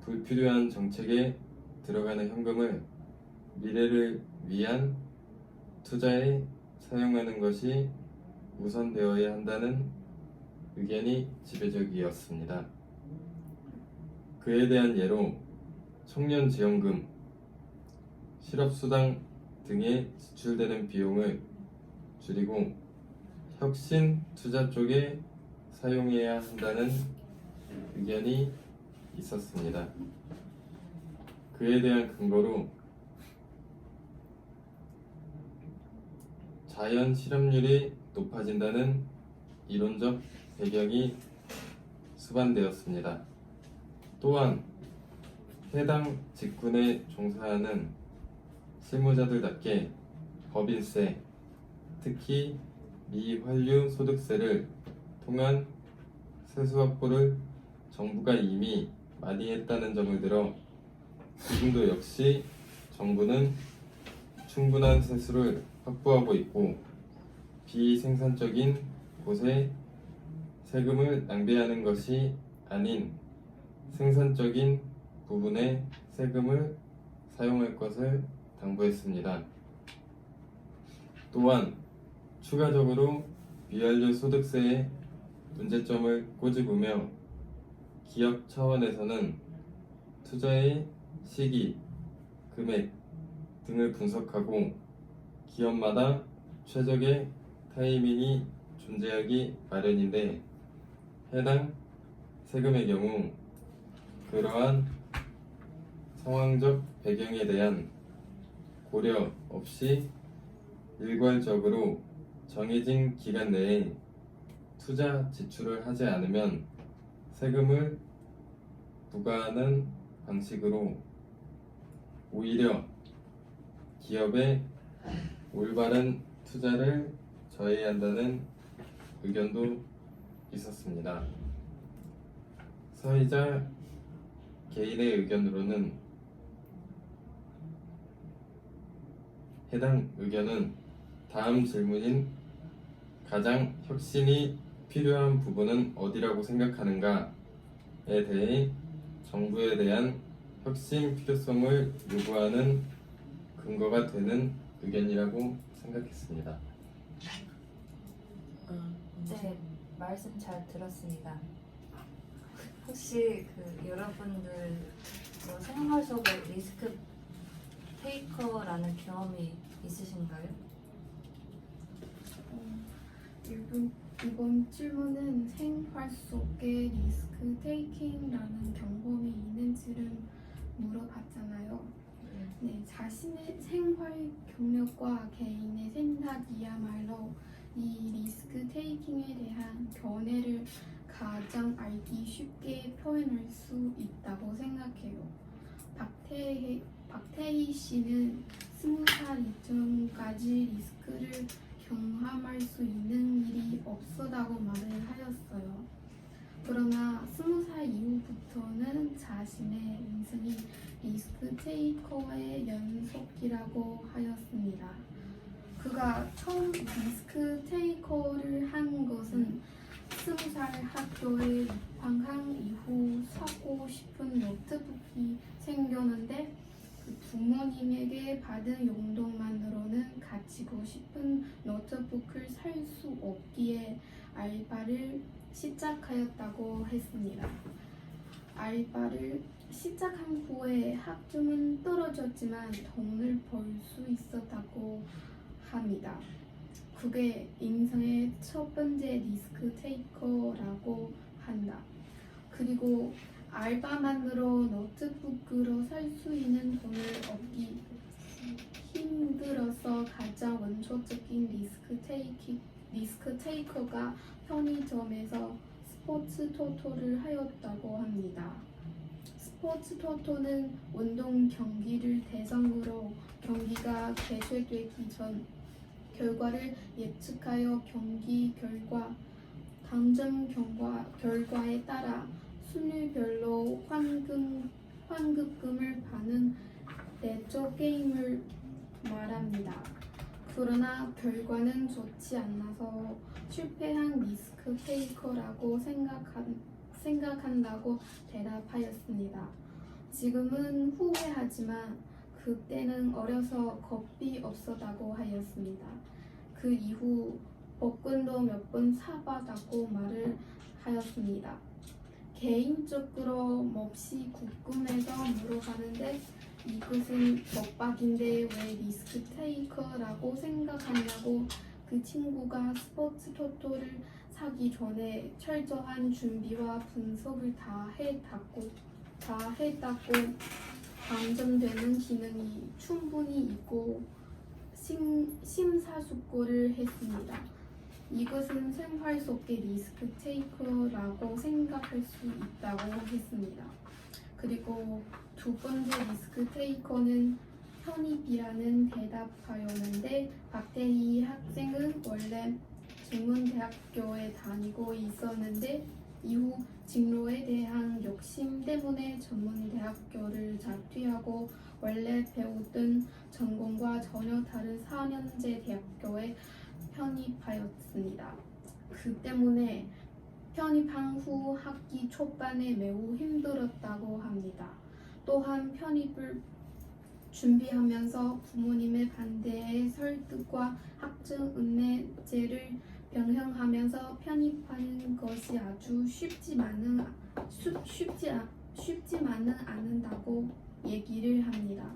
불필요한 정책에 들어가는 현금을 미래를 위한 투자에 사용하는 것이 우선되어야 한다는 의견이 지배적이었습니다. 그에 대한 예로 청년지원금, 실업수당 등에 지출되는 비용을 줄이고 혁신 투자 쪽에 사용해야 한다는 의견이 있었습니다. 그에 대한 근거로 자연 실업률이 높아진다는 이론적 배경이 수반되었습니다. 또한 해당 직군에 종사하는 실무자들답게 법인세, 특히 미환류 소득세를 통한 세수 확보를 정부가 이미 많이 했다는 점을 들어 지금도 역시 정부는 충분한 세수를 확보하고 있고 비생산적인 곳에 세금을 낭비하는 것이 아닌 생산적인 부분에 세금을 사용할 것을 당부했습니다. 또한 추가적으로 미완료 소득세의 문제점을 꼬집으며 기업 차원에서는 투자의 시기, 금액 등을 분석하고 기업마다 최적의 타이밍이 존재하기 마련인데 해당 세금의 경우 그러한 상황적 배경에 대한 고려 없이 일괄적으로 정해진 기간 내에 투자 지출을 하지 않으면 세금을 부과하는 방식으로 오히려 기업의 올바른 투자를 저해한다는 의견도 있었습니다. 서희자 개인의 의견으로는 해당 의견은 다음 질문인 가장 혁신이 필요한 부분은 어디라고 생각하는가에 대해 정부에 대한 혁신 필요성을 요구하는 근거가 되는 의견이라고 생각했습니다. 네, 말씀 잘 들었습니다. 혹시 여러분들 생활 속에 리스크 테이커라는 경험이 있으신가요? 이번 질문은 생활 속에 리스크 테이킹이라는 경험이 있는지를 물어봤잖아요. 네, 자신의 생활 경력과 개인의 생각이야말로 이 리스크 테이킹에 대한 견해를 가장 알기 쉽게 표현할 수 있다고 생각해요. 박태희 씨는 20살 이전까지 리스크를 경험할 수 있는 일이 없었다고 말을 하였어요. 그러나 20살 이후부터는 자신의 인생이 리스크 테이커의 연속이라고 하였습니다. 그가 처음 리스크 테이커를 한 것은 20살 학교에 입학한 이후 사고 싶은 노트북이 생겼는데 부모님에게 받은 용돈만으로는 가지고 싶은 노트북을 살 수 없기에 알바를 시작하였다고 했습니다. 알바를 시작한 후에 학점은 떨어졌지만 돈을 벌 수 있었다고 합니다. 그게 인생의 첫 번째 리스크 테이커라고 한다. 그리고 알바만으로 노트북으로 살 수 있는 돈을 얻기 힘들어서 가장 원초적인 리스크 테이커가 편의점에서 스포츠 토토를 하였다고 합니다. 스포츠 토토는 운동 경기를 대상으로 경기가 개최되기 전 결과를 예측하여 경기 결과, 당첨 결과에 따라 순위별로 환급금을 받는 내적 게임을 말합니다. 그러나 결과는 좋지 않아서 실패한 리스크 테이커라고 생각한다고 대답하였습니다. 지금은 후회하지만 그때는 어려서 겁이 없었다고 하였습니다. 그 이후 복권도 몇 번 사봤다고 말을 하였습니다. 개인적으로 몹시 궁금해서 물어봤는데 이것은 법박인데 왜 리스크 테이커라고 생각하냐고 그 친구가 스포츠 토토를 사기 전에 철저한 준비와 분석을 다 했다고 당첨되는 기능이 충분히 있고 심사숙고를 했습니다. 이것은 생활 속의 리스크 테이커라고 생각할 수 있다고 했습니다. 그리고 두 번째 리스크 테이커는 편입이라는 대답하였는데 박태희 학생은 원래 중문대학교에 다니고 있었는데 이후 진로에 대한 욕심 때문에 전문대학교를 자퇴하고 원래 배우던 전공과 전혀 다른 4년제 대학교에 편입하였습니다. 그 때문에 편입한 후 학기 초반에 매우 힘들었다고 합니다. 또한 편입을 준비하면서 부모님의 반대의 설득과 학점 은혜제를 병행하면서 편입하는 것이 아주 쉽지만은 않는다고 얘기를 합니다.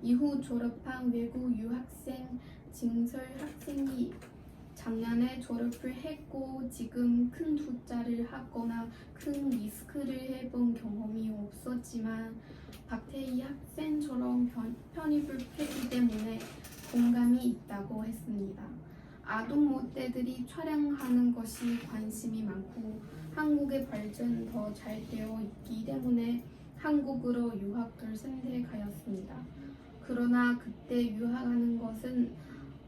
이후 졸업한 외국 유학생 진설 학생이 작년에 졸업을 했고 지금 큰 투자를 하거나 큰 리스크를 해본 경험이 없었지만 박태희 학생처럼 편입을 했기 때문에 공감이 있다고 했습니다. 아동 모델들이 촬영하는 것이 관심이 많고 한국의 발전 더 잘 되어 있기 때문에 한국으로 유학을 선택하였습니다. 그러나 그때 유학하는 것은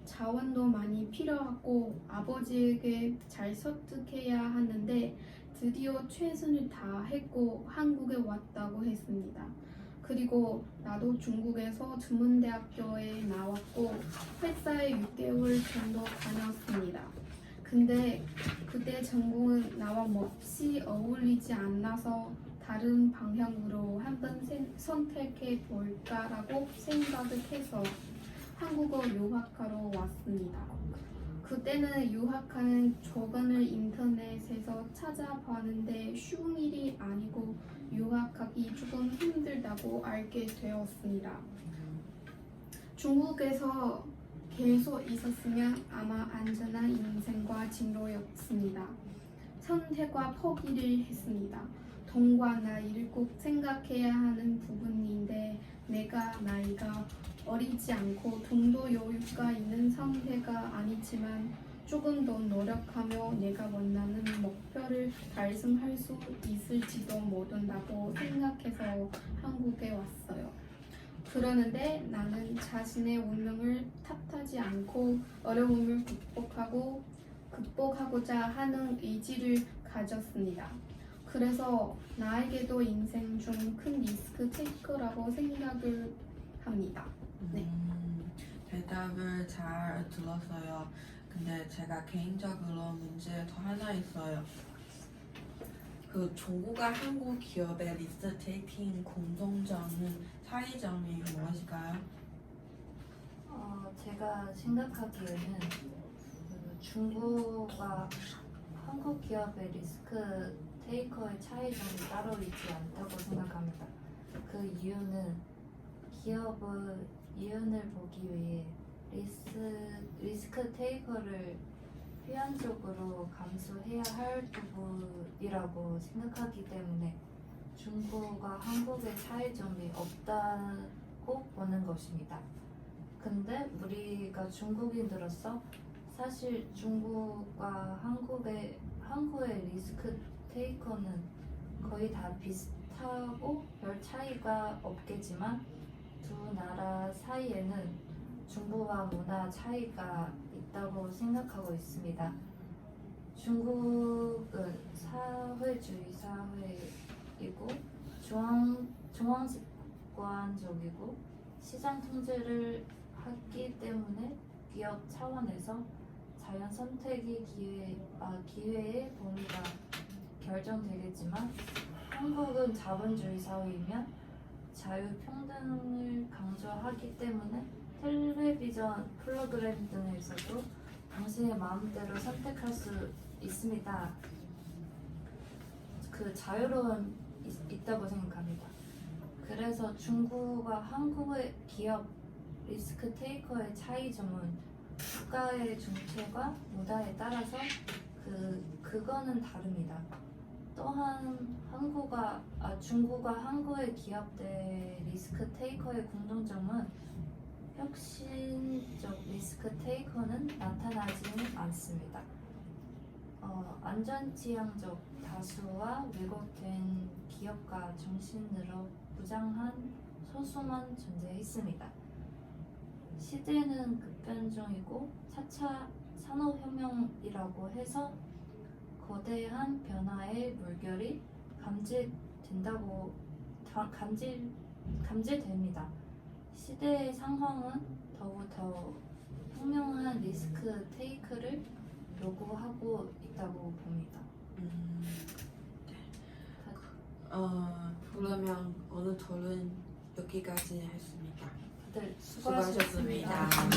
자원도 많이 필요하고 아버지에게 잘 설득해야 하는데 드디어 최선을 다했고 한국에 왔다고 했습니다. 그리고 나도 중국에서 전문대학교에 나왔고 회사에 6개월 정도 다녔습니다. 근데 그때 전공은 나와 몹시 어울리지 않아서 다른 방향으로 한번 선택해 볼까라고 생각을 해서 한국어 유학하러 왔습니다. 그때는 유학하는 조건을 인터넷에서 찾아봤는데 쉬운 일이 아니고 유학하기 조금 힘들다고 알게 되었습니다. 중국에서 계속 있었으면 아마 안전한 인생과 진로였습니다. 선택과 포기를 했습니다. 돈과 나이를 꼭 생각해야 하는 부분인데 내가 나이가 어리지 않고 돈도 여유가 있는 상태가 아니지만 조금 더 노력하며 내가 원하는 목표를 달성할 수 있을지도 모른다고 생각해서 한국에 왔어요. 그러는데 나는 자신의 운명을 탓하지 않고 어려움을 극복하고자 하는 의지를 가졌습니다. 그래서 나에게도 인생 중 큰 리스크 테이커라고 생각을 합니다. 네. 대답을 잘 들었어요. 근데 제가 개인적으로 문제 더 하나 있어요. 그 중국과 한국 기업의 리스크 테이킹 공통점은 차이점이 무엇일까요? 제가 생각하기에는 그 중국과 한국 기업의 리스크 테이커의 차이점이 따로 있지 않다고 생각합니다. 그 이유는 기업의 이윤을 보기 위해 리스크 테이커를 필연적으로 감수해야 할 부분이라고 생각하기 때문에 중국과 한국의 차이점이 없다고 보는 것입니다. 근데 우리가 중국인으로서 사실 중국과 한국의 리스크 테이커는 거의 다 비슷하고 별 차이가 없겠지만 두 나라 사이에는 중국과 문화 차이가 있다고 생각하고 있습니다. 중국은 사회주의 사회이고 중앙집권적이고 시장 통제를 하기 때문에 기업 차원에서 자연 선택의 기회의 범위가 결정되겠지만 한국은 자본주의 사회이면 자유평등을 강조하기 때문에 텔레비전 프로그램 등에서도 당신의 마음대로 선택할 수 있습니다. 그 자유로움 있다고 생각합니다. 그래서 중국과 한국의 기업 리스크 테이커의 차이점은 국가의 정체과 문화에 따라서 그거는 다릅니다. 또한 중국과 한국의 기업들 리스크 테이커의 공통점은 혁신적 리스크 테이커는 나타나지는 않습니다. 안전지향적 다수와 왜곡된 기업가 정신으로 무장한 소수만 존재했습니다. 시대는 급변중이고 4차 산업혁명이라고 해서 거대한 변화의 물결이 감지됩니다. 시대의 상황은 더욱더 현명한 리스크 테이크를 요구하고 있다고 봅니다. 그러면 오늘 토론 여기까지 했습니다. 다들 수고하셨습니다. 수고하셨습니다.